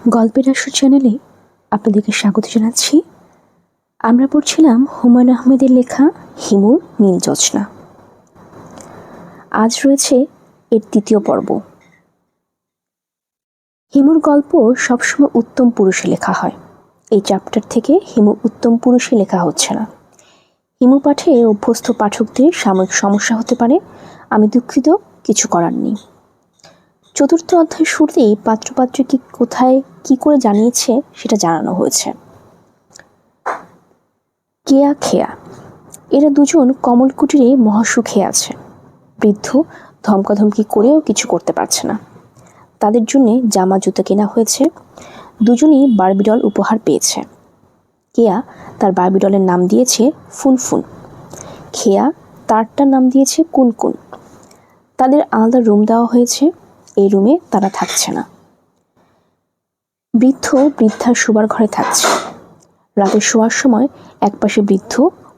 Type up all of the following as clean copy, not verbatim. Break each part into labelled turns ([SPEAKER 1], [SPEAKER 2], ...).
[SPEAKER 1] গল্পের আসর চ্যানেলে আপনাদেরকে স্বাগত জানাচ্ছি। আমরা পড়ছিলাম হুমায়ুন আহমেদের লেখা হিমুর নীল জোছনা। আজ রয়েছে এর তৃতীয় পর্ব। হিমুর গল্প সবসময় উত্তম পুরুষে লেখা হয়। এই চ্যাপ্টার থেকে হিমু উত্তম পুরুষে লেখা হচ্ছে না। হিমু পাঠে অভ্যস্ত পাঠকদের সাময়িক সমস্যা হতে পারে, আমি দুঃখিত, কিছু করার নেই। চতুর্থ অধ্যায় শুরুতেই পাত্রপাত্রীকে কোথায় কি করে জানিয়েছে সেটা জানানো হয়েছে। কেয়া খেয়া এরা দুজন কমল কুটিরে মহাসুখে আছে। বৃদ্ধ ধমকাধমকি করেও কিছু করতে পারছে না। তাদের জন্য জামা জুতো কেনা হয়েছে। দুজনই বারবিডল উপহার পেয়েছে। কেয়া তার বারবিডলের নাম দিয়েছে ফুনফুন, খেয়া তারটার নাম দিয়েছে কুনকুন। তাদের আলাদা রুম দেওয়া হয়েছে। এই রুমে তারা থাকছে না। বৃদ্ধ বৃদ্ধার শোবার ঘরে থাকছে। রাতে শোয়ার সময় এক পাশে বৃদ্ধ,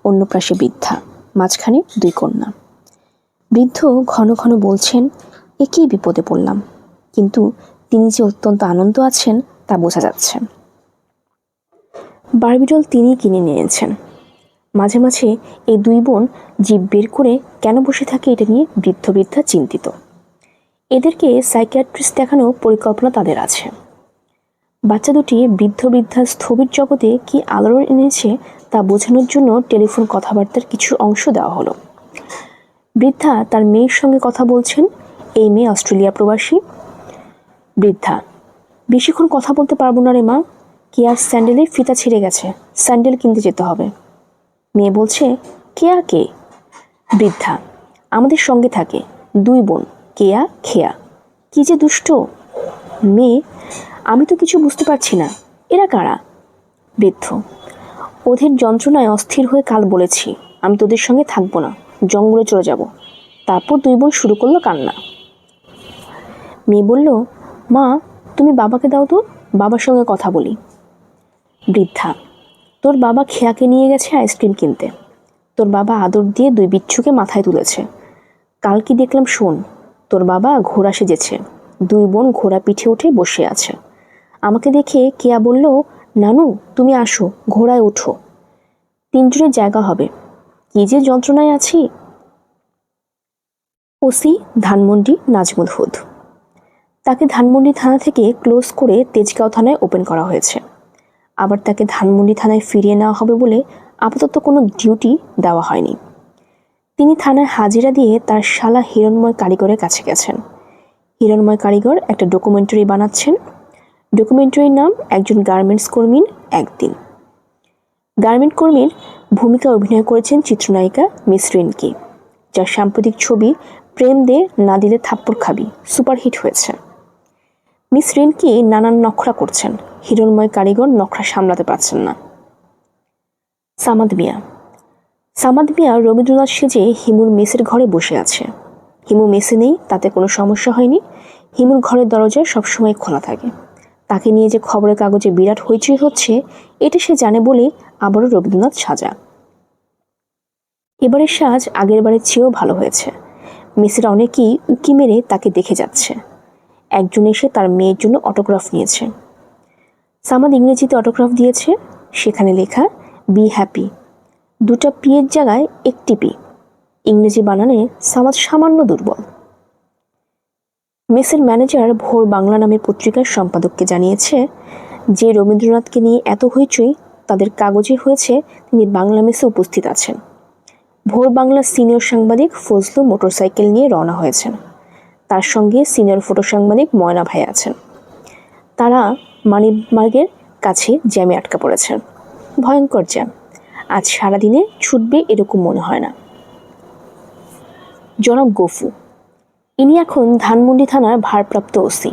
[SPEAKER 1] অন্য পাশে বৃদ্ধা, মাঝখানে দুই কন্যা। বৃদ্ধ ঘন ঘন বলছেন, একই বিপদে পড়লাম, কিন্তু তিনি যে অত্যন্ত আনন্দ আছেন তা বোঝা যাচ্ছে। বারবিডল তিনি কিনে নিয়েছেন। মাঝে মাঝে এই দুই বোন জিভ বের করে কেন বসে থাকে এটা নিয়ে বৃদ্ধ বৃদ্ধা চিন্তিত। এদেরকে সাইকিয়াট্রিস্ট দেখানোর পরিকল্পনা তাদের আছে। বাচ্চা দুটি বৃদ্ধ বৃদ্ধার স্থবির জগতে কি আলোড়ন এনেছে তা বোঝানোর জন্য টেলিফোন কথাবার্তার কিছু অংশ দেওয়া হলো। বৃদ্ধা তার মেয়ের সঙ্গে কথা বলছেন। এই মেয়ে অস্ট্রেলিয়া প্রবাসী। বৃদ্ধা, বেশিক্ষণ কথা বলতে পারবো না রে মা, কেয়ার স্যান্ডেলের ফিতা ছিঁড়ে গেছে, স্যান্ডেল কিনতে যেতে হবে। মেয়ে বলছে, কেয়া কে? বৃদ্ধা, আমাদের সঙ্গে থাকে, দুই বোন, কেয়া খেয়া। কি যে দুষ্ট। মেয়ে, আমি তো কিছু বুঝতে পারছি না, এরা কারা? বৃদ্ধ, ওদের যন্ত্রণায় অস্থির হয়ে কাল বলেছি আমি তোদের সঙ্গে থাকবো না, জঙ্গলে চলে যাব। তারপর দুই বোন শুরু করলো কান্না। মেয়ে বলল, মা তুমি বাবাকে দাও তো, বাবার সঙ্গে কথা বলি। বৃদ্ধা, তোর বাবা খেয়াকে নিয়ে গেছে আইসক্রিম কিনতে। তোর বাবা আদর দিয়ে দুই বিচ্ছুকে মাথায় তুলেছে। কাল কি দেখলাম শোন, তোর বাবা ঘোড়া সেজেছে, দুই বোন ঘোড়া পিঠে উঠে বসে আছে। আমাকে দেখে কেয়া বলল, নানু তুমি আসো, ঘোড়ায় ওঠো, তিনজনের জায়গা হবে। কি যে যন্ত্রণায় আছি। ওসি ধানমন্ডি নাজমুল হুদ। তাকে ধানমন্ডি থানা থেকে ক্লোজ করে তেজগাঁও থানায় ওপেন করা হয়েছে। আবার তাকে ধানমন্ডি থানায় ফিরিয়ে নেওয়া হবে বলে আপাতত কোনো ডিউটি দেওয়া হয়নি। তিনি থানায় হাজিরা দিয়ে তার শালা হিরণময় কারিগরের কাছে গেছেন। হিরণময় কারিগর একটা ডকুমেন্টারি বানাচ্ছেন। ডকুমেন্টারির নাম একজন গার্মেন্টস কর্মীর একদিন। গার্মেন্ট কর্মীর ভূমিকা অভিনয় করেছেন চিত্রনায়িকা মিস রিনকি, যার সাম্প্রতিক ছবি প্রেম দে না দিলে থাপ্পড় খাবি সুপারহিট হয়েছে। মিস রিনকি নানান নখরা করছেন। হিরণময় কারিগর নখরা সামলাতে পারছেন না। সামাদ মিয়া। সামাদ মিয়া রবীন্দ্রনাথ সেজে হিমুর মেসের ঘরে বসে আছে। হিমু মেসে নেই তাতে কোনো সমস্যা হয়নি। হিমুর ঘরের দরজা সবসময় খোলা থাকে। তাকে নিয়ে যে খবরের কাগজে বিরাট হইচই হচ্ছে এটা সে জানে বলে আবারও রবীন্দ্রনাথ সাজা। এবারের সাজ আগের বারের চেয়েও ভালো হয়েছে। মেসের অনেকেই উকি মেরে তাকে দেখে যাচ্ছে। একজন এসে তার মেয়ের জন্য অটোগ্রাফ নিয়েছে। সামাদ ইংরেজিতে অটোগ্রাফ দিয়েছে। সেখানে লেখা বি হ্যাপি, দুটা পিয়ের জায়গায় একটি পি। ইংরেজি বানানে সামাদ সামান্য দুর্বল। মেসের ম্যানেজার ভোর বাংলা নামের পত্রিকার সম্পাদককে জানিয়েছে যে রবীন্দ্রনাথকে নিয়ে এত হইচই তাদের কাগজে হয়েছে তিনি বাংলা মেসে উপস্থিত আছেন। ভোর বাংলার সিনিয়র সাংবাদিক ফজলু মোটরসাইকেল নিয়ে রওনা হয়েছেন। তার সঙ্গে সিনিয়র ফটো সাংবাদিক ময়না ভাই আছেন। তারা মানিকমার্গের কাছে জ্যামে আটকা পড়েছেন। ভয়ঙ্কর জ্যাম। আজ সারাদিনে ছুটবে এরকম মনে হয় না। জনাব গফু, ইনি এখন ধানমন্ডি থানার ভারপ্রাপ্ত ওসি।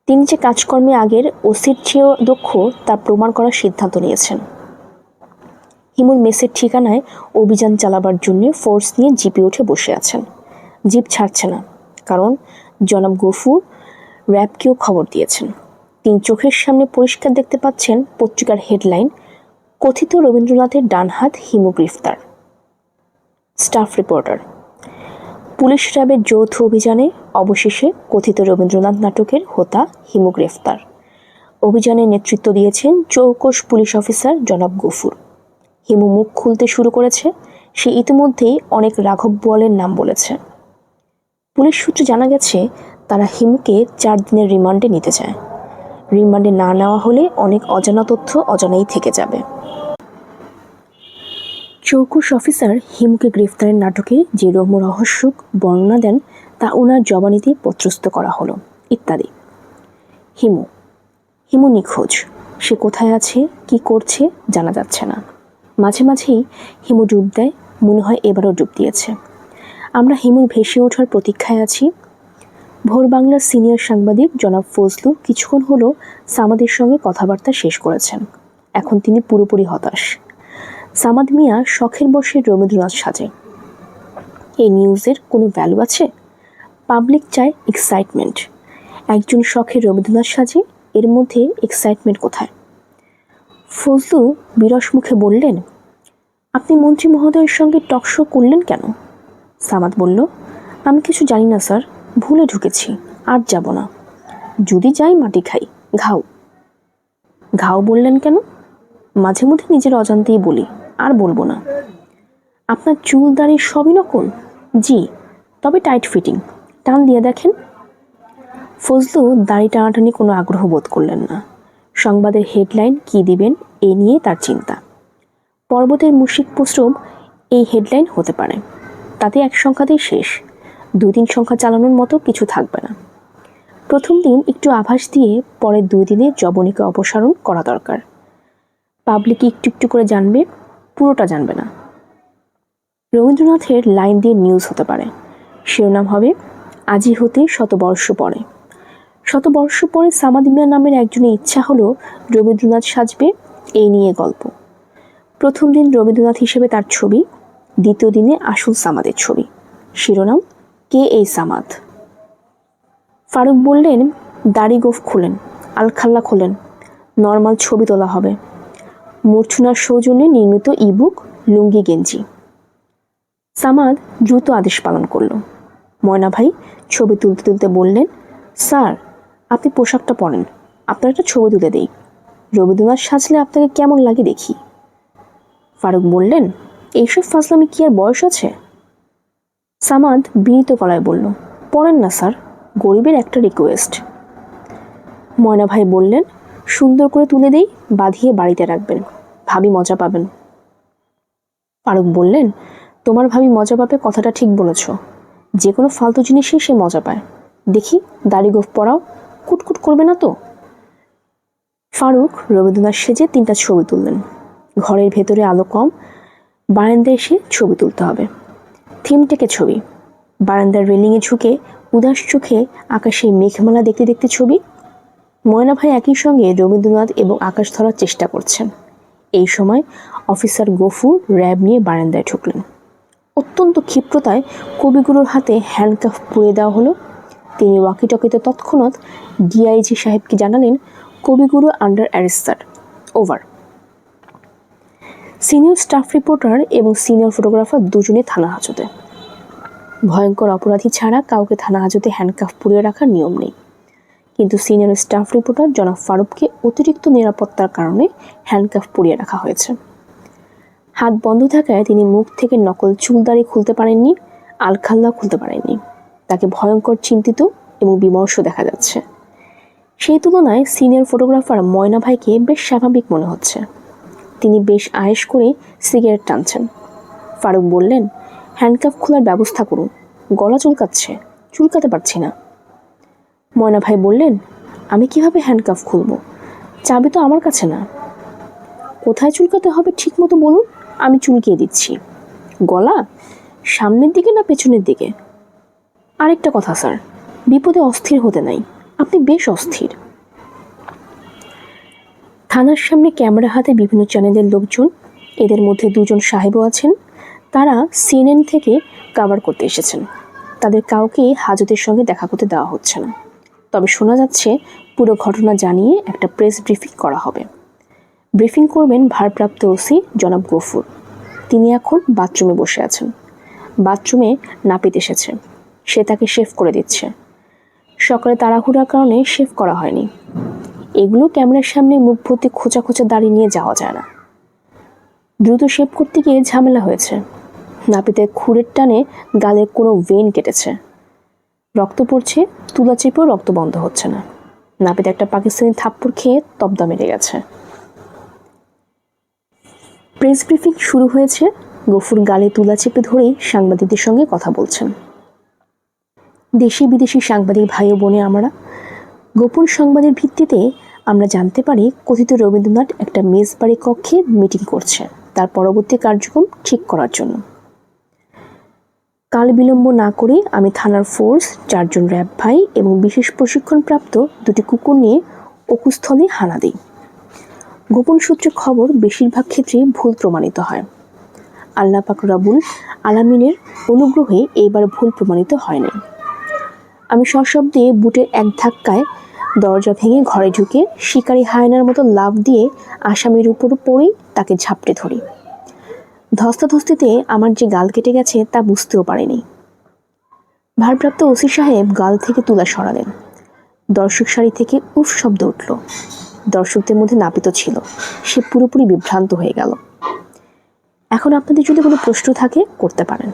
[SPEAKER 1] তিনি যে কাজকর্মে আগের ওসির চেয়েও দক্ষ তা প্রমাণ করার সিদ্ধান্ত নিয়েছেন। হিমুর মেসের ঠিকানায় অভিযান চালাবার জন্য ফোর্স নিয়ে জিপে উঠে বসে আছেন। জিপ ছাড়ছে না, কারণ জনাব গফু র্যাবকেও খবর দিয়েছেন। তিনি চোখের সামনে পরিষ্কার দেখতে পাচ্ছেন পত্রিকার হেডলাইন, কথিত রবীন্দ্রনাথের ডান হাত হিমু গ্রেফতার। স্টাফ রিপোর্টার, পুলিশ র্যাবের যৌথ অভিযানে অবশেষে কথিত রবীন্দ্রনাথ নাটকের হোতা হিমু গ্রেফতার। অভিযানের নেতৃত্ব দিয়েছেন চৌকস পুলিশ অফিসার জনাব গফুর। হিমু মুখ খুলতে শুরু করেছে। সে ইতিমধ্যেই অনেক রাঘব বোয়ালের নাম বলেছে। পুলিশ সূত্রে জানা গেছে তারা হিমুকে 4 দিনের রিমান্ডে নিতে চায়। রিমান্ডে না নেওয়া হলে অনেক অজানা তথ্য অজানাই থেকে যাবে। চৌকস অফিসার হিমুকে গ্রেফতারের নাটকে যে রহস্যক বর্ণনা দেন তা ওনার জবানিতে পত্রস্থ করা হলো ইত্যাদি। হিমু নিখোঁজ। সে কোথায় আছে, কি করছে জানা যাচ্ছে না। মাঝে মাঝেই হিমু ডুব দেয়, মনে হয় এবারও ডুব দিয়েছে। আমরা হিমুর ভেসে ওঠার প্রতীক্ষায় আছি। ভোর বাংলার সিনিয়র সাংবাদিক জনাব ফজলু কিছুক্ষণ হলো সামাদের সঙ্গে কথাবার্তা শেষ করেছেন। এখন তিনি পুরোপুরি হতাশ। সামাদ মিয়া শখের বশে রবীন্দ্রনাথ সাজে। এই নিউজের কোনো ভ্যালু আছে? পাবলিক চায় এক্সাইটমেন্ট। একজন শখের রবীন্দ্রনাথ সাজে, এর মধ্যে এক্সাইটমেন্ট কোথায়? ফজলু বিরস মুখে বললেন, আপনি মন্ত্রী মহোদয়ের সঙ্গে টকশো করলেন কেন? সামাদ বলল, আমি কিছু জানি না স্যার, ভুলে ঢুকেছি, আর যাব না। যদি যাই মাটি খাই, ঘাও বললেন কেন? মাঝে মধ্যে নিজের অজান্তেই বলি, আর বলবো না। আপনার চুল দাড়ি সবই নকল? জি, তবে টাইট ফিটিং। টান দিয়ে দেখেন। ফজলু দাড়ি টানাটানি কোনো আগ্রহ বোধ করলেন না। সংবাদের হেডলাইন কি দিবেন এ নিয়ে তার চিন্তা। পর্বতের মুশিক প্রস্রব এই হেডলাইন হতে পারে, তাতে এক সংখ্যাতেই শেষ। 2-3 সংখ্যা চালানোর মতো কিছু থাকবে না। প্রথম দিন একটু আভাস দিয়ে পরের 2 দিনে জবনিকা অপসারণ করা দরকার। পাবলিক একটু একটু করে জানবে, পুরোটা জানবে না। রবীন্দ্রনাথের লাইন দিয়ে নিউজ হতে পারে। শিরোনাম হবে, আজি হতে 100 বর্ষ পরে। 100 বর্ষ পরে সামাদ মিয়া নামের একজনের ইচ্ছা হলো রবীন্দ্রনাথ সাজবে, এই নিয়ে গল্প। প্রথম দিন রবীন্দ্রনাথ হিসেবে তার ছবি, দ্বিতীয় দিনে আসল সামাদের ছবি। শিরোনাম, কে এই সামাদ? ফারুক বললেন, দাড়ি গোফ খোলেন, আলখাল্লা খোলেন, নর্মাল ছবি তোলা হবে। মূর্ছনার সৌজন্যে নির্মিত ইবুক, লুঙ্গি গেঞ্জি। সামাদ দ্রুত আদেশ পালন করল। ময়না ভাই ছবি তুলতে তুলতে বললেন, স্যার আপনি পোশাকটা পরেন, আপনার একটা ছবি তুলে দেই। রবীন্দ্রনাথ সাজলে আপনাকে কেমন লাগে দেখি। ফারুক বললেন, এইসব ফাজলামি কি আর বয়স আছে? সামাদ বিনীত গলায় বলল, পড়েন না স্যার, গরিবের একটা রিকোয়েস্ট। ময়না ভাই বললেন, সুন্দর করে তুলে দেই, বাঁধিয়ে বাড়িতে রাখবেন, ভাবি মজা পাবেন। ফারুক বললেন, তোমার ভাবি মজা পাবে কথাটা ঠিক বলেছ। যে কোনো ফালতু জিনিসেই সে মজা পায়। দেখি দাড়ি গোফ পরাও, কুটকুট করবে না তো? ফারুক রবীন্দ্রনাথ সেজে 3টা ছবি তুললেন। ঘরের ভেতরে আলো কম, বারান্দায় এসে ছবি তুলতে হবে। থিম টেকে ছবি। বারান্দার রেলিংয়ে ঝুঁকে উদাস চোখে আকাশে মেঘমালা দেখতে দেখতে ছবি। ময়না ভাই একই সঙ্গে রবীন্দ্রনাথ এবং আকাশ ধরার চেষ্টা করছেন। এই সময় অফিসার গফুর র্যাব নিয়ে বারান্দায় ঢুকলেন। অত্যন্ত ক্ষিপ্রতায় কবিগুরুর হাতে হ্যান্ডকাফ পুড়ে দেওয়া হলো। তিনি ওয়াকিটকিতে তৎক্ষণাৎ ডিআইজি সাহেবকে জানালেন, কবিগুরু under arrest sir, over. Senior staff reporter এবং সিনিয়র ফটোগ্রাফার দুজনে থানা হাজতে। ভয়ঙ্কর অপরাধী ছাড়া কাউকে থানা হাজতে হ্যান্ডকাফ পুড়িয়ে রাখার নিয়ম নেই, কিন্তু সিনিয়র স্টাফ রিপোর্টার জনাব ফারুককে অতিরিক্ত নিরাপত্তার কারণে হ্যান্ডকাফ পুড়িয়ে রাখা হয়েছে। হাত বন্ধ থাকায় তিনি মুখ থেকে নকল চুলদাড়ি খুলতে পারেননি, আলখাল্লা খুলতে পারেননি। তাকে ভয়ঙ্কর চিন্তিত এবং বিমর্ষ দেখা যাচ্ছে। সেই তুলনায় সিনিয়র ফটোগ্রাফার ময়না ভাইকে বেশ স্বাভাবিক মনে হচ্ছে। তিনি বেশ আয়েশ করে সিগারেট টানছেন। ফারুক বললেন, হ্যান্ডকাফ খোলার ব্যবস্থা করুন, গলা চুলকাচ্ছে, চুলকাতে পারছি না। ময়না ভাই বললেন, আমি কিভাবে হ্যান্ডকাফ খুলব? চাবি তো আমার কাছে না। কোথায় চুলকাতে হবে ঠিক মতো বলুন, আমি চুলকিয়ে দিচ্ছি। গলা সামনের দিকে না পেছনের দিকে? আরেকটা কথা স্যার, বিপদে অস্থির হতে নাই, আপনি বেশ অস্থির। থানার সামনে ক্যামেরা হাতে বিভিন্ন চ্যানেলের লোকজন, এদের মধ্যে 2জন সাহেবও আছেন। তারা সিএনএন থেকে কভার করতে এসেছেন। তাদের কাউকে হাজতের সঙ্গে দেখা করতে দেওয়া হচ্ছে না। তবে শোনা যাচ্ছে পুরো ঘটনা জানিয়ে একটা প্রেস ব্রিফিং করা হবে। ব্রিফিং করবেন ভারপ্রাপ্ত ওসি জনাব গফুর। তিনি এখন বাথরুমে বসে আছেন। বাথরুমে নাপিত এসেছে, সে তাকে শেভ করে দিচ্ছে। সকালে তাড়াহুড়ার কারণে শেভ করা হয়নি। এগুলো ক্যামেরার সামনে মুখ ভর্তি খোঁচা খোঁচা দাড়ি নিয়ে যাওয়া যায় না। দ্রুত শেভ করতে গিয়ে ঝামেলা হয়েছে। নাপিতের খুরের টানে গালের কোনো ভেন কেটেছে, রক্ত পড়ছে, তুলা চেপেও রক্ত বন্ধ হচ্ছে না। নাপিত একটা পাকিস্তানি থাপ্পড় খেয়ে তবদা মেরে গেছে। প্রেস ব্রিফিং শুরু হয়েছে। গফুর গালে তুলা চেপে ধরেই সাংবাদিকদের সঙ্গে কথা বলছেন। দেশি বিদেশি সাংবাদিক ভাই ও বোনে আমরা গোপন সংবাদের ভিত্তিতে আমরা জানতে পারি কথিত রবীন্দ্রনাথ একটা মেজবাড়ি কক্ষে মিটিং করছে তার পরবর্তী কার্যক্রম ঠিক করার জন্য। কাল বিলম্ব না করে আমি থানার ফোর্স, 4 জন র্যাব ভাই এবং বিশেষ প্রশিক্ষণপ্রাপ্ত 2টি কুকুর নিয়ে অকুস্থলে হানা দিই। গোপন সূত্রে খবর বেশিরভাগ ক্ষেত্রে ভুল প্রমাণিত হয়। আল্লাহ পাক রব্বুল আলামিনের অনুগ্রহে এইবার ভুল প্রমাণিত হয়নি। আমি সশব্দে বুটের এক ধাক্কায় দরজা ভেঙে ঘরে ঢুকে শিকারি হায়নার মতো লাফ দিয়ে আসামির উপর পড়েই তাকে ঝাপটে ধরি। ধস্তাধস্তিতে আমার যে গাল কেটে গেছে তা বুঝতেও পারিনি। ভারপ্রাপ্ত ওসি সাহেব গাল থেকে তুলা সরালেন। দর্শক সারি থেকে উফ শব্দ উঠল। দর্শকদের মধ্যে নাপিত ছিল, সে পুরোপুরি বিভ্রান্ত হয়ে গেল। এখন আপনাদের যদি কোনো প্রশ্ন থাকে করতে পারেন।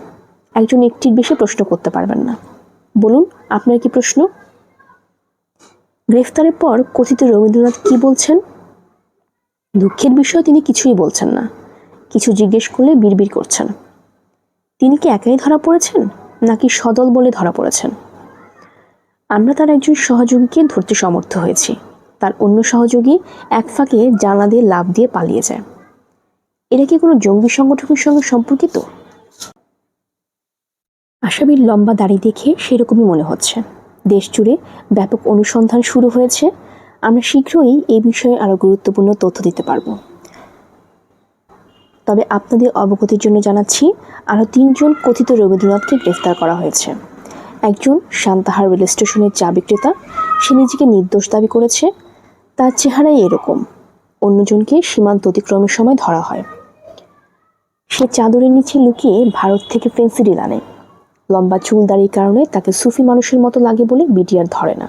[SPEAKER 1] একজন একটির বেশি প্রশ্ন করতে পারবেন না। বলুন, আপনার কি প্রশ্ন? গ্রেফতারের পর কথিত রবীন্দ্রনাথ কি বলছেন? দুঃখের বিষয় তিনি কিছুই বলছেন না। কিছু জিজ্ঞেস করলে বিড়বিড় করছেন। তিনি কি একাই ধরা পড়েছেন নাকি সদল বলে ধরা পড়েছেন? আমরা তার একজন সহযোগীকে ধরতে সমর্থ হয়েছি। তার অন্য সহযোগী এক ফাঁকে জানলা দিয়ে লাফ দিয়ে পালিয়ে যায়। এরা কি কোনো জঙ্গি সংগঠনের সঙ্গে সম্পর্কিত? আসামির লম্বা দাড়ি দেখে সেরকমই মনে হচ্ছে। দেশ জুড়ে ব্যাপক অনুসন্ধান শুরু হয়েছে। আমরা শীঘ্রই এই বিষয়ে আরও গুরুত্বপূর্ণ তথ্য দিতে পারব। তবে আপনাদের অবগতির জন্য জানাচ্ছি, আরও 3 জন কথিত রবীন্দ্রনাথকে গ্রেফতার করা হয়েছে। একজন সান্তাহার রেল স্টেশনের চা বিক্রেতা, সে নিজেকে নির্দোষ দাবি করেছে। তার চেহারাই এরকম। অন্যজনকে সীমান্ত অতিক্রমের সময় ধরা হয়। সে চাদরের নিচে লুকিয়ে ভারত থেকে ফেন্সিডিল আনে। লম্বা চুল দাড়ির কারণে তাকে সুফি মানুষের মতো লাগে বলে বিটিআর ধরে না।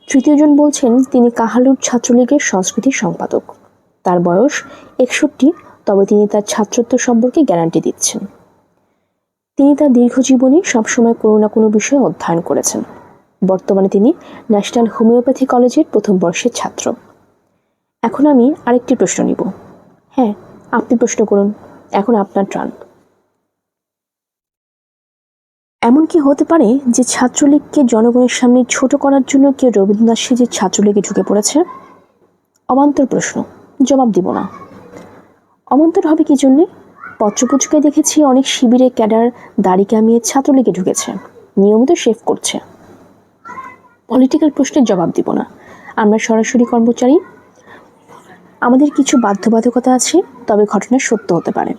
[SPEAKER 1] তৃতীয়জন বলছেন তিনি কাহালুর ছাত্রলীগের সংস্কৃতি সম্পাদক। তার বয়স 61, তবে তিনি তার ছাত্রত্ব সম্পর্কে গ্যারান্টি দিচ্ছেন। তিনি তার দীর্ঘ জীবনে সবসময় কোনো না কোনো বিষয়ে অধ্যয়ন করেছেন। বর্তমানে তিনি ন্যাশনাল হোমিওপ্যাথি কলেজের 1ম বর্ষের ছাত্র। এখন আমি আরেকটি প্রশ্ন নিব। হ্যাঁ, আপনি প্রশ্ন করুন, এখন আপনার টার্ন। এমন কি হতে পারে যে ছাত্রলীগকে জনগণের সামনে ছোট করার জন্য কেউ রবীন্দ্রনাথ সেজে ছাত্রলীগে ঢুকে পড়েছে? অবান্তর প্রশ্ন, জবাব দিব না। অবান্তর হবে কি জন্যে? পত্রপত্রিকায় দেখেছি অনেক শিবিরে ক্যাডার দাড়ি কামিয়ে ছাত্রলীগে ঢুকেছে, নিয়মিত শেভ করছে। পলিটিক্যাল প্রশ্নের জবাব দিব না। আমরা সরাসরি কর্মচারী, আমাদের কিছু বাধ্যবাধকতা আছে, তবে ঘটনা সত্য হতে পারে।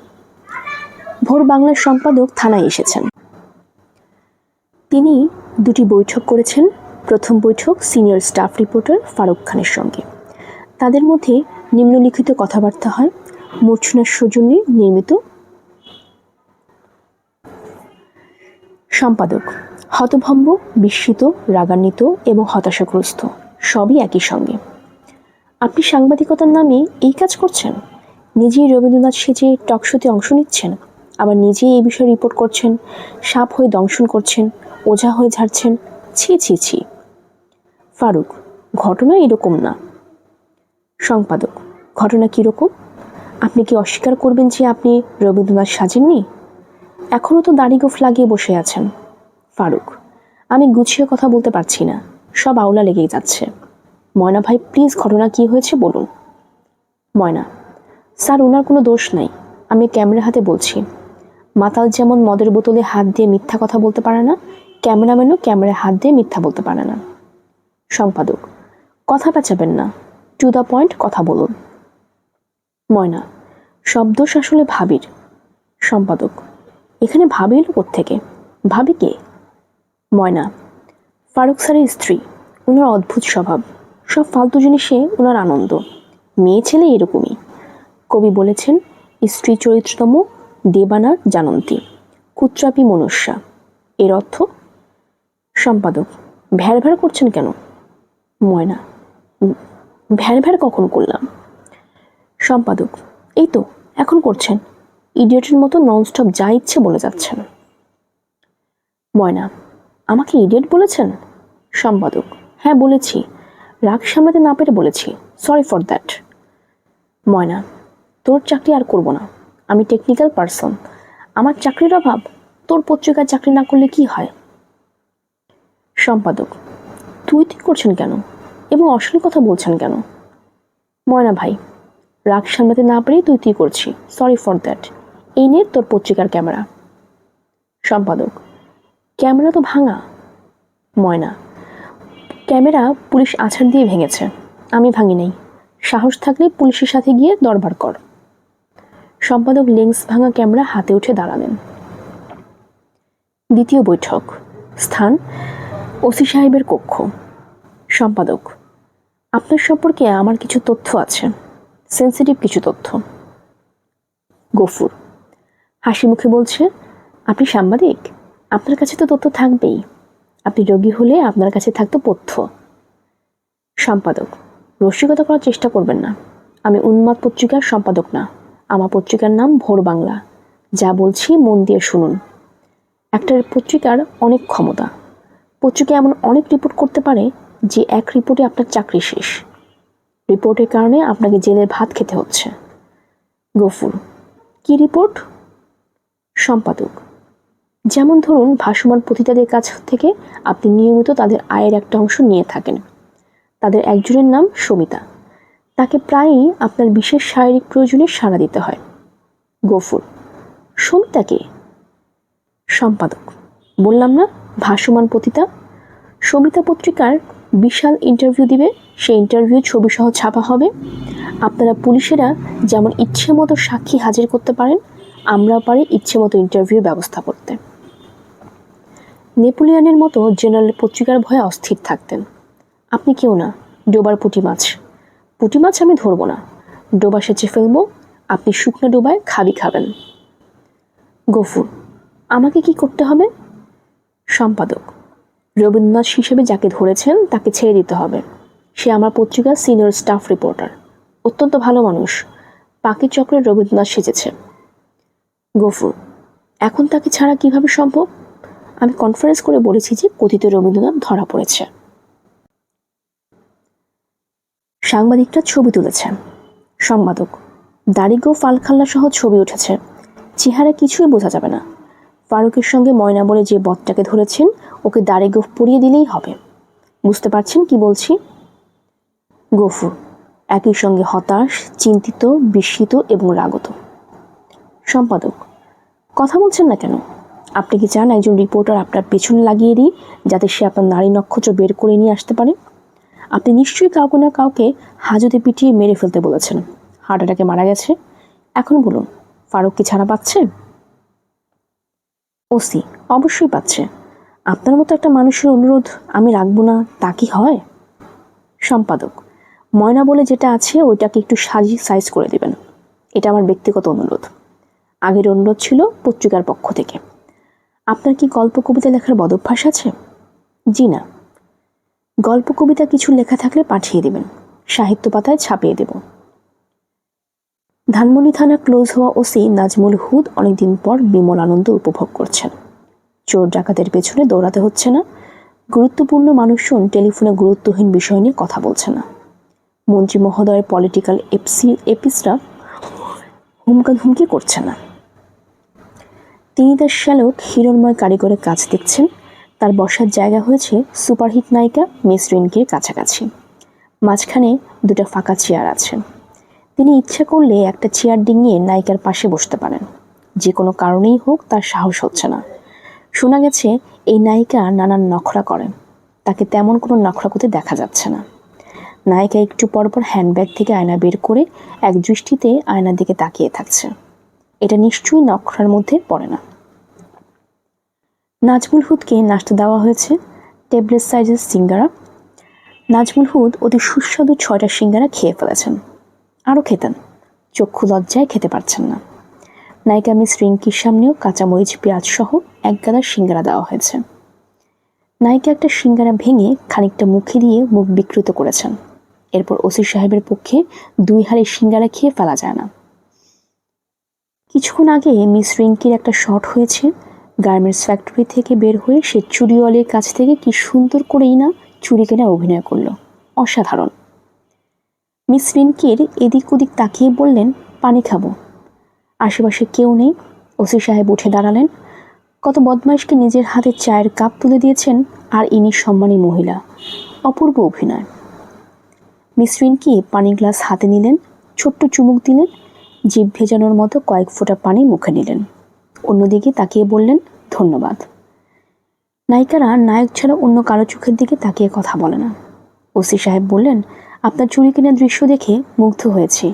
[SPEAKER 1] ভোর বাংলার সম্পাদক থানায় এসেছেন। তিনি 2টি বৈঠক করেছেন। প্রথম বৈঠক সিনিয়র স্টাফ রিপোর্টার ফারুক খানের সঙ্গে। তাদের মধ্যে নিম্নলিখিত কথাবার্তা হয়। মূর্ছনার সৌজন্যে নির্মিত। সম্পাদক হতভম্ব, বিস্মিত, রাগান্বিত এবং হতাশাগ্রস্ত, সবই একই সঙ্গে। আপনি সাংবাদিকতার নামে এই কাজ করছেন? নিজেই রবীন্দ্রনাথ সেজে টকশোতে অংশ নিচ্ছেন, আবার নিজেই এই বিষয়ে রিপোর্ট করছেন, সাপ হয়ে দংশন করছেন, ওঝা হয়ে ঝাড়ছেন। ছি ছি ছি। ফারুক, ঘটনা এরকম না। সম্পাদক, ঘটনা কীরকম? আপনি কি অস্বীকার করবেন যে আপনি রবীন্দ্রনাথ সাজেননি? এখনও তো দাড়ি গোঁফ লাগিয়ে বসে আছেন। ফারুক, আমি গুছিয়ে কথা বলতে পারছি না, সব আওলা লেগেই যাচ্ছে। ময়না ভাই, প্লিজ ঘটনা কি হয়েছে বলুন। ময়না, স্যার, ওনার কোনো দোষ নাই, আমি ক্যামেরা হাতে বলছি। মাতাল যেমন মদের বোতলে হাত দিয়ে মিথ্যা কথা বলতে পারে না, ক্যামেরাম্যানও ক্যামেরায় হাত দিয়ে মিথ্যা বলতে পারে না। সম্পাদক, কথা পেঁচাবেন না, টু দ্য পয়েন্ট কথা বলুন। ময়না, সব দোষ আসলে ভাবির। সম্পাদক, এখানে ভাবি এলো কোত্থেকে? ভাবি কে? ময়না, ফারুক স্যারের স্ত্রী। ওনার অদ্ভুত স্বভাব, সব ফালতু জিনিসে ওনার আনন্দ। মেয়ে ছেলে এরকমই। কবি বলেছেন, স্ত্রী চরিত্রতম দেবানা জানন্তী, কুত্রাপি মনুষ্যা। এর অর্থ? সম্পাদক, ভ্যার ভ্যার করছেন কেন? ময়না, ভ্যার ভ্যার কখন করলাম? সম্পাদক: এই তো এখন করছেন, ইডিয়টের মতো ননস্টপ যা ইচ্ছে বলে যাচ্ছেন। ময়না: আমাকে ইডিয়ট বলেছেন? সম্পাদক: হ্যাঁ বলেছি, রাগ সামলাতে না পেরে বলেছি, সরি ফর দ্যাট। ময়না: তোর চাকরি আর করব না, আমি টেকনিক্যাল পার্সন, আমার চাকরির অভাব, তোর পত্রিকায় চাকরি না করলে কি হয়? সম্পাদক: তুই করছেন কেন এবং অশ্লীল কথা বলছেন কেন? ময়না: ভাই, রাগ সামলাতে না পেরেই তুই করছি, সরি ফর দ্যাট। এই নে তোর পত্রিকার ক্যামেরা। সম্পাদক: ক্যামেরা তো ভাঙা। ময়না: ক্যামেরা পুলিশ আছাড় দিয়ে ভেঙেছে, আমি ভাঙি নাই, সাহস থাকলে পুলিশের সাথে গিয়ে দরবার কর। সম্পাদক লেন্স ভাঙা ক্যামেরা হাতে উঠে দাঁড়ালেন। দ্বিতীয় বৈঠক। স্থান ওসি সাহেবের কক্ষ। সম্পাদক: আপনার সম্পর্কে আমার কিছু তথ্য আছে, সেন্সিটিভ কিছু তথ্য। গফুর হাসি মুখে বলছে, আপনি সাংবাদিক, আপনার কাছে তো তথ্য থাকবেই, আপনি রোগী হলে আপনার কাছে থাকতো পথ্য। সম্পাদক: রসিকতা করার চেষ্টা করবেন না, আমি উন্মাদ পত্রিকার সম্পাদক না, আমার পত্রিকার নাম ভোর বাংলা, যা বলছি মন দিয়ে শুনুন। একটা পত্রিকার অনেক ক্ষমতা, পত্রিকা এমন অনেক রিপোর্ট করতে পারে যে এক রিপোর্টে আপনার চাকরি শেষ, রিপোর্টের কারণে আপনাকে জেলের ভাত খেতে হচ্ছে। গফুর: কি রিপোর্ট? সম্পাদক: যেমন ধরুন, ভাসমান পতিতাদের কাছ থেকে আপনি নিয়মিত তাদের আয়ের একটা অংশ নিয়ে থাকেন। তাদের একজনের নাম সমিতা, তাকে প্রায়ই আপনার বিশেষ শারীরিক প্রয়োজনে সাড়া দিতে হয়। গফুর: সমিতা কে? সম্পাদক: বললাম না, ভাসমান পতিতা। সমিতা পত্রিকার বিশাল ইন্টারভিউ দিবে, সেই ইন্টারভিউ ছবি সহ ছাপা হবে। আপনারা পুলিশেরা যেমন ইচ্ছে মতো সাক্ষী হাজির করতে পারেন, আমরাও পারি ইচ্ছে মতো ইন্টারভিউর ব্যবস্থা করতে। নেপোলিয়নের মতো জেনারেল পত্রিকার ভয়ে অস্থির থাকতেন। আপনি কেউ না, ডোবার পুঁটি মাছ। পুঁটি মাছ আমি ধরবো না, ডোবা সেচে ফেলবো, আপনি শুকনো ডোবায় খাবি খাবেন। গফুর: আমাকে কি করতে হবে? সম্পাদক: রবীন্দ্রনাথ হিসেবে যাকে ধরেছেন তাকে ছেড়ে দিতে হবে। সে আমার পত্রিকার সিনিয়র স্টাফ রিপোর্টার, অত্যন্ত ভালো মানুষ, পাখি চক্রের রবীন্দ্রনাথ সেজেছে। গফুর: এখন তাকে ছাড়া কিভাবে সম্ভব? আমি কনফারেন্স করে বলেছি যে কথিত রবীন্দ্রনাথ ধরা পড়েছে। সাংবাদিকরা ছবি তুলেছে। সম্পাদক: দাড়িগো ফালখাল্লা সহ ছবি উঠেছে, চেহারা কিছুই বোঝা যাবে না। ফারুকের সঙ্গে ময়না বলে যে বদটাকে ধরেছেন, ওকে দাড়িগো পরিয়ে দিলেই হবে। বুঝতে পারছেন কি বলছি? গফুর একই সঙ্গে হতাশ, চিন্তিত, বিস্মিত এবং রাগত। সম্পাদক: কথা বলছেন না কেন? আপনি কি চান একজন রিপোর্টার আপনার পেছনে লাগিয়ে দিই, যাতে সে আপনার নারী নক্ষত্র বের করে নিয়ে আসতে পারে? আপনি নিশ্চয়ই কাউকে না কাউকে হাজতে পিটিয়ে মেরে ফেলতে বলেছেন, হার্ট অ্যাটাকে মারা গেছে। এখন বলুন, ফারুক কি ছাড়া পাচ্ছে? ওসি: অবশ্যই পাচ্ছে। আপনার মতো একটা মানুষের অনুরোধ আমি রাখবো না, তা কি হয়? সম্পাদক: ময়না বলে যেটা আছে ওইটাকে একটু সাজিয়ে সাইজ করে দেবেন, এটা আমার ব্যক্তিগত অনুরোধ। আগের অনুরোধ ছিল পত্রিকার পক্ষ থেকে। আপনার কি গল্প কবিতা লেখার বদভ্যাস আছে? জি না। গল্প কবিতা কিছু লেখা থাকলে পাঠিয়ে দেবেন, সাহিত্য পাতায় ছাপিয়ে দেব। ধানমন্ডি থানা ক্লোজ হওয়া ওসি নাজমুল হুদ অনেকদিন পর বিমল আনন্দ উপভোগ করছেন। চোর ডাকাতের পেছনে দৌড়াতে হচ্ছে না, গুরুত্বপূর্ণ মানুষজন টেলিফোনে গুরুত্বহীন বিষয় নিয়ে কথা বলছে না, মন্ত্রী মহোদয়ের পলিটিক্যাল এপিসরা হুমকি করছে না। তিনি তার শ্যালক হিরণময় কারিগরে কাজ দেখছেন। তার বসার জায়গা হয়েছে সুপারহিট নায়িকা মিস রিনকির কাছাকাছি। মাঝখানে দুটো ফাঁকা চেয়ার আছে। তিনি ইচ্ছা করলে একটা চেয়ার ডিঙিয়ে নায়িকার পাশে বসতে পারেন। যে কোনো কারণেই হোক তার সাহস হচ্ছে না। শোনা গেছে এই নায়িকা নানান নখরা করেন, তাকে তেমন কোনো নখরা করতে দেখা যাচ্ছে না। নায়িকা একটু পরপর হ্যান্ডব্যাগ থেকে আয়না বের করে এক দৃষ্টিতে আয়নার দিকে তাকিয়ে থাকছে। এটা নিশ্চয়ই নখরার মধ্যে পড়ে না। নাজমুল হুদকে নাস্তা দেওয়া হয়েছে, টেবলেট সাইজের সিঙ্গারা। নাজমুল হুদ অতি সুস্বাদু 6টা সিঙ্গারা খেয়ে ফেলেছেন, আরও খেতেন, চক্ষু লজ্জায় খেতে পারছেন না। নায়িকা মিস রিঙ্কির সামনেও কাঁচামরিচ পেঁয়াজ সহ এক গাদা সিঙ্গারা দেওয়া হয়েছে। নায়িকা একটা সিঙ্গারা ভেঙে খানিকটা মুখে দিয়ে মুখ বিকৃত করেছেন। এরপর ওসি সাহেবের পক্ষে 2 হাড়ি সিঙ্গারা খেয়ে ফেলা যায় না। কিছুক্ষণ আগে মিস রিঙ্কির একটা শট হয়েছে। গার্মেন্টস ফ্যাক্টরি থেকে বের হয়ে সে চুড়িওয়ালের কাছ থেকে কি সুন্দর করেই না চুরি কেনা অভিনয় করলো, অসাধারণ। মিস রিঙ্কির এদিক ওদিক তাকিয়ে বললেন, পানি খাবো। আশেপাশে কেউ নেই। ওসি সাহেব উঠে দাঁড়ালেন। কত বদমাইশকে নিজের হাতে চায়ের কাপ তুলে দিয়েছেন, আর ইনি সম্মানী মহিলা। অপূর্ব অভিনয়। মিস রিঙ্কি পানি গ্লাস হাতে নিলেন, ছোট্ট চুমুক দিলেন, জিভ ভেজানোর মতো কয়েক ফোঁটা পানি মুখে নিলেন। অন্যদিকে তাকিয়ে বললেন, ধন্যবাদ। নায়িকারা নায়ক ছাড়া অন্য কারো চোখের দিকে তাকিয়ে কথা বলে না। ওসি সাহেব বললেন, আপনার চুরি কেনার দৃশ্য দেখে মুগ্ধ হয়েছি।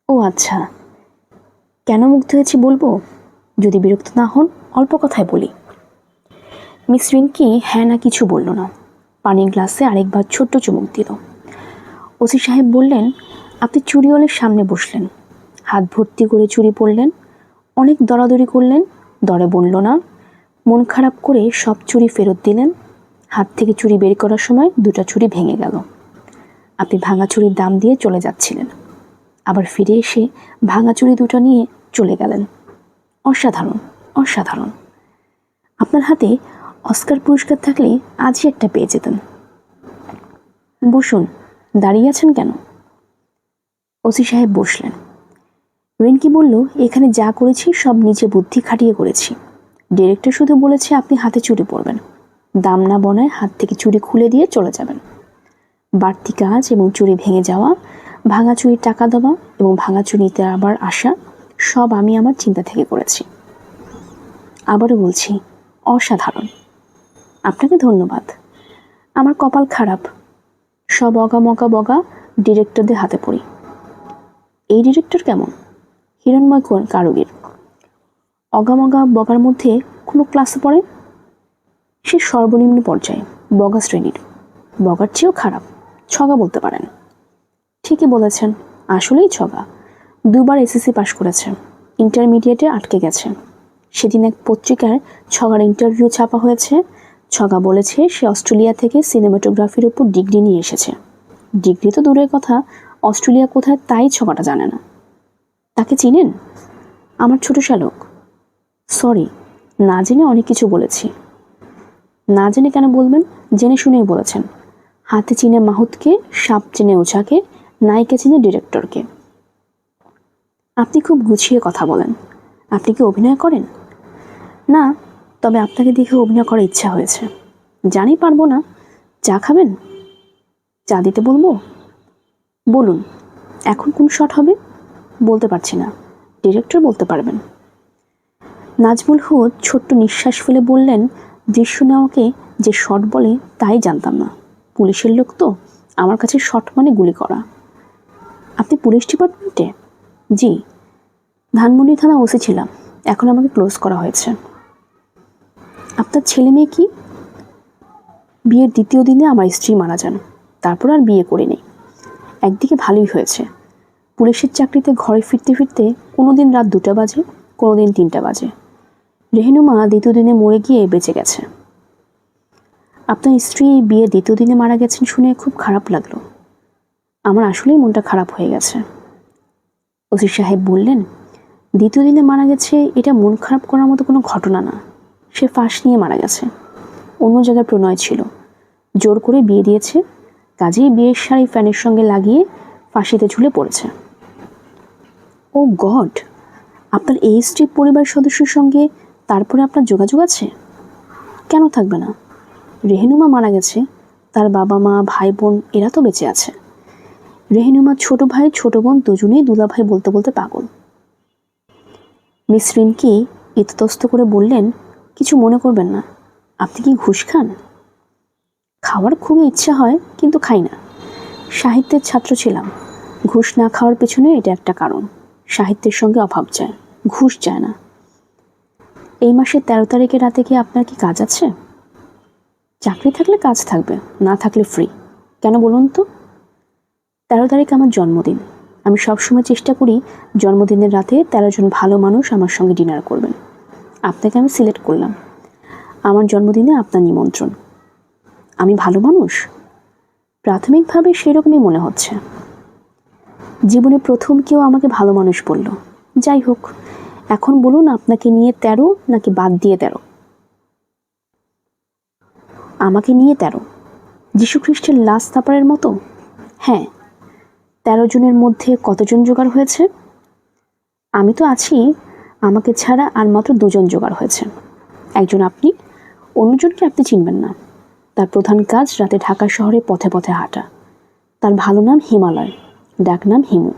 [SPEAKER 1] ও আচ্ছা, কেন মুগ্ধ হয়েছি বলবো? যদি বিরক্ত না হন অল্প কথায় বলি। মিস রিঙ্কি হ্যাঁ না কিছু বলল না। পানির গ্লাসে আরেকবার ছোট্ট চুমুক দিল। ওসি সাহেব বললেন, আপনি চুরিওয়ালের সামনে বসলেন, হাত ভর্তি করে চুরি পড়লেন, অনেক দরাদরি করলেন, দরে বলল না, মন খারাপ করে সব চুরি ফেরত দিলেন। হাত থেকে চুরি বের করার সময় 2টা চুরি ভেঙে গেল। আপনি ভাঙা চুরির দাম দিয়ে চলে যাচ্ছিলেন, আবার ফিরে এসে ভাঙা চুরি 2টা নিয়ে চলে গেলেন। অসাধারণ, অসাধারণ। আপনার হাতে অস্কার পুরস্কার থাকলে আজই একটা পেয়ে যেতেন। বসুন, দাঁড়িয়ে আছেন কেন? ওসি সাহেব বসলেন। রিঙ্কি বলল, এখানে যা করেছি সব নিজে বুদ্ধি খাটিয়ে করেছি। ডিরেক্টর শুধু বলেছে আপনি হাতে চুরি পরবেন, দাম না বনায় হাত থেকে চুরি খুলে দিয়ে চলে যাবেন। বাড়তি কাজ এবং চুরি ভেঙে যাওয়া, ভাঙা চুরির টাকা দেওয়া এবং ভাঙা চুরিতে আবার আসা, সব আমি আমার চিন্তা থেকে করেছি। আবারও বলছি, অসাধারণ। আপনাকে ধন্যবাদ। আমার কপাল খারাপ, সব অগামকা বগা ডিরেক্টরদের হাতে পড়ি। এই ডিরেক্টর কেমন? হিরণময় কারুগীর। অগামগা বগার মধ্যে কোনো ক্লাসে পড়ে? সে সর্বনিম্ন পর্যায়ে, বগা শ্রেণীর। বগার চেয়েও খারাপ, ছগা বলতে পারেন। ঠিকই বলেছেন, আসলেই ছগা। 2বার এসএসসি পাশ করেছে, ইন্টারমিডিয়েটে আটকে গেছে। সেদিন এক পত্রিকায় ছগার ইন্টারভিউ ছাপা হয়েছে। ছগা বলেছে সে অস্ট্রেলিয়া থেকে সিনেমাটোগ্রাফির উপর ডিগ্রি নিয়ে এসেছে। ডিগ্রি তো দূরের কথা, অস্ট্রেলিয়া কোথায় তাই ছগাটা জানে না। তাকে চিনেন? আমার ছোট শ্যালক। সরি, না জেনে অনেক কিছু বলেছি। না জেনে কেন বলবেন? জেনে শুনেই বলেছেন। হাতে চিনে মাহুতকে, সাপ চিনে ওঝাকে, নায়িকা চিনে ডিরেক্টরকে। আপনি খুব গুছিয়ে কথা বলেন। আপনি কি অভিনয় করেন? না, তবে আপনাকে দেখে অভিনয় করার ইচ্ছা হয়েছে। জানি পারবো না। চা খাবেন? চা দিতে বলবো? বলুন, এখন কোন শট হবে? বলতে পারছি না, ডিরেক্টর বলতে পারবেন। নাজমুল হুদ ছোট্ট নিঃশ্বাস ফেলে বললেন, দৃশ্য নেওয়াকে যে শট বলে তাই জানতাম না। পুলিশের লোক তো, আমার কাছে শট মানে গুলি করা। আপনি পুলিশ ডিপার্টমেন্টে? জি, ধানমন্ডি থানা ওসি ছিলাম, এখন আমাকে ক্লোজ করা হয়েছে। আপনার ছেলে মেয়ে কি? বিয়ের 2য় দিনে আমার স্ত্রী মারা যান, তারপর আর বিয়ে করিনি। একদিকে ভালোই হয়েছে, পুলিশের চাকরিতে ঘরে ফিরতে ফিরতে কোনো দিন রাত 2টা বাজে, কোনো দিন 3টা বাজে। রেহেনুমা 2য় দিনে মরে গিয়ে বেঁচে গেছে। আপনার স্ত্রী বিয়ে 2য় দিনে মারা গেছেন শুনে খুব খারাপ লাগলো। আমার আসলেই মনটা খারাপ হয়ে গেছে। ওসি সাহেব বললেন, 2য় দিনে মারা গেছে এটা মন খারাপ করার মতো কোনো ঘটনা না। সে ফাঁস নিয়ে মারা গেছে, অন্য জায়গায় প্রণয় ছিল, জোর করে বিয়ে দিয়েছে, কাজেই বিয়ের শাড়ি ফ্যানের সঙ্গে লাগিয়ে ফাঁসিতে ঝুলে পড়েছে। ও গড, আপনার এই স্ত্রীর পরিবার সদস্যের সঙ্গে তারপরে আপনার যোগাযোগ আছে? কেন থাকবে না? রেহেনুমা মারা গেছে, তার বাবা মা ভাই বোন এরা তো বেঁচে আছে। রেহেনুমার ছোট ভাই ছোট বোন দুজনেই দুলাভাই বলতে বলতে পাগল। মিস রিঙ্কি ইতস্তত করে বললেন, কিছু মনে করবেন না, আপনি কি ঘুষ খান? খাওয়ার খুবই ইচ্ছা হয়, কিন্তু খাই না। সাহিত্যের ছাত্র ছিলাম, ঘুষ না খাওয়ার পেছনে এটা একটা কারণ। সাহিত্যের সঙ্গে অভাব যায়, ঘুষ যায় না। এই মাসের 13 তারিখের রাতে কি আপনার কি কাজ আছে? চাকরি থাকলে কাজ থাকবে, না থাকলে ফ্রি। কেন বলুন তো? 13 তারিখ আমার জন্মদিন। আমি সবসময় চেষ্টা করি জন্মদিনের রাতে 13 জন ভালো মানুষ আমার সঙ্গে ডিনার করবেন। আপনাকে আমি সিলেক্ট করলাম, আমার জন্মদিনে আপনার নিমন্ত্রণ। আমি ভালো মানুষ? প্রাথমিকভাবে সেরকমই মনে হচ্ছে। জীবনে প্রথম কেউ আমাকে ভালো মানুষ বলল। যাই হোক, এখন বলুন আপনাকে নিয়ে 13 নাকি বাদ দিয়ে 13? আমাকে নিয়ে 13। যীশুখ্রিস্টের লাশ সাপারের মতো? হ্যাঁ। 13 জনের মধ্যে কতজন জোগাড় হয়েছে? আমি তো আছি, আমাকে ছাড়া আর মাত্র 2 জন জোগাড় হয়েছে। একজন আপনি, অন্যজনকে আপনি চিনবেন না। তার প্রধান কাজ রাতে ঢাকা শহরে পথে পথে হাঁটা। তার ভালো নাম হিমালয়, ডাক নাম হিমু।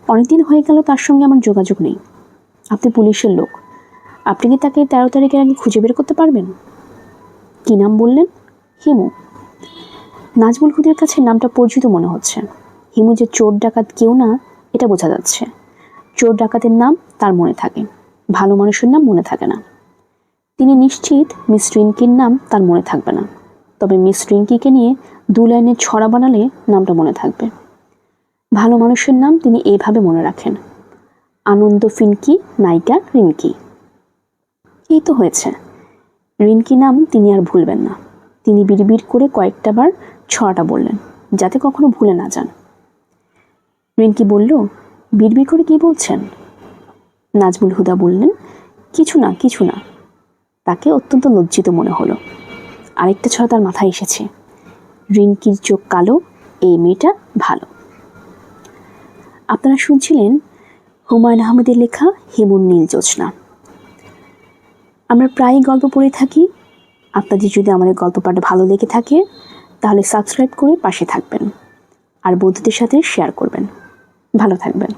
[SPEAKER 1] অনেকদিন হয়ে গেল তার সঙ্গে আমার যোগাযোগ নেই। আপনি পুলিশের লোক, আপনি কি তাকে 13 তারিখের আগে খুঁজে বের করতে পারবেন? কী নাম বললেন? হিমু। নাজমুল হুদের কাছে নামটা পরিচিত মনে হচ্ছে। হিমু যে চোর ডাকাত কেউ না, এটা বোঝা যাচ্ছে। চোর ডাকাতের নাম তার মনে থাকে, ভালো মানুষের নাম মনে থাকে না। তিনি নিশ্চিত মিস রিঙ্কির নাম তার মনে থাকবে না, তবে মিস রিঙ্কিকে নিয়ে 2 লাইনের ছড়া বানালে নামটা মনে থাকবে। ভালো মানুষের নাম তিনি এইভাবে মনে রাখেন: আনন্দ ফিনকি, নায়িকা রিঙ্কি। এই তো হয়েছে। রিঙ্কি নাম তিনি আর ভুলবেন না। তিনি বিড়বিড় করে কয়েকটা বার ছড়াটা বললেন, যাতে কখনো ভুলে না যান। রিঙ্কি বলল, বিড়বিড় করে কি বলছেন? নাজমুল হুদা বললেন, কিছু না কিছু না। তাকে অত্যন্ত লজ্জিত মনে হলো। আরেকটা ছড়া তার মাথায় এসেছে: রিঙ্কির চোখ কালো, এই মেয়েটা ভালো। আপনারা শুনছিলেন হুমায়ুন আহমেদের লেখা হিমুর নীল জ্যোৎস্না। আমরা প্রায়ই গল্প পড়ে থাকি। আপনাদের যদি আমাদের গল্প পাঠে ভালো লেগে থাকে তাহলে সাবস্ক্রাইব করে পাশে থাকবেন আর বন্ধুদের সাথে শেয়ার করবেন। ভালো থাকবেন।